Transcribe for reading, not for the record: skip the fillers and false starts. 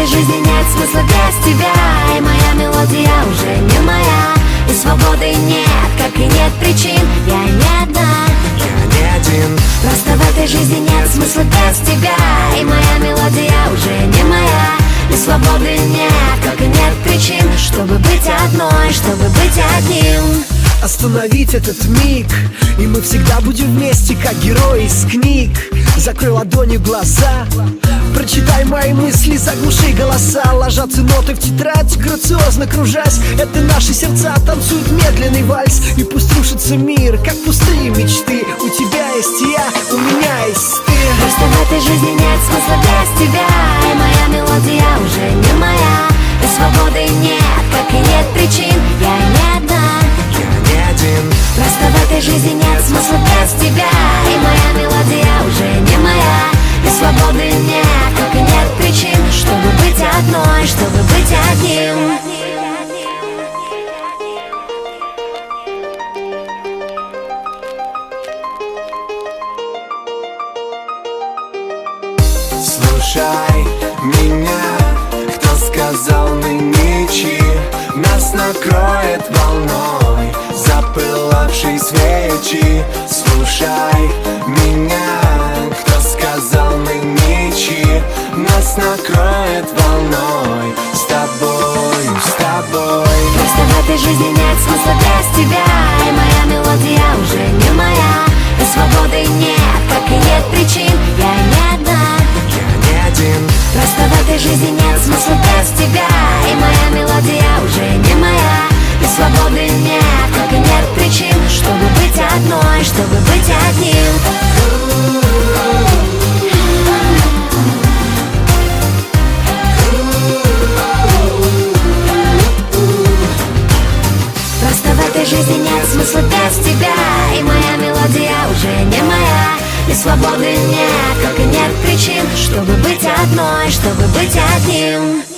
этой жизни нет смысла без тебя, и моя мелодия уже не моя, и свободы нет, как и нет причин. Я не одна, я не один. просто в этой жизни нет смысла без тебя, и моя мелодия уже не моя, и свободы нет, как и нет причин, чтобы быть одной, чтобы быть одним. Остановить этот миг, и мы всегда будем вместе, как герои из книг. Закрой ладонью глаза, прочитай мои мысли, заглуши голоса. Ложатся ноты в тетрадь, грациозно кружась. Это наши сердца танцуют медленный вальс. И пусть рушится мир, как пустые мечты. У тебя есть я, у меня есть ты. Просто в этой жизни нет смысла без тебя, и моя мелодия уже не моя, и свободы нет, как и нет причин. Я не одна, просто в этой жизни нет смысла без тебя, и моя мелодия уже не моя, и свободы нет, как и нет причин, чтобы быть одной, чтобы быть одним. Слушай меня, кто сказал мы ничьи, нас накроет волной запылавшей свечи. Слушай меня, кто сказал мы ничьи, нас накроет волной с тобой, с тобой. Просто в этой жизни нет смысла без тебя, и моя мелодия уже не моя, и свободы нет, как и нет причин. Я не одна, просто в этой жизни нет смысла без тебя, и моя мелодия уже не моя, и свободы нет, как и нет причин, чтобы быть одной, чтобы быть одним. Просто в этой жизни нет смысла без тебя, и моя мелодия уже не моя, и свободы нет, как и нет причин, чтобы быть одной, чтобы быть одним.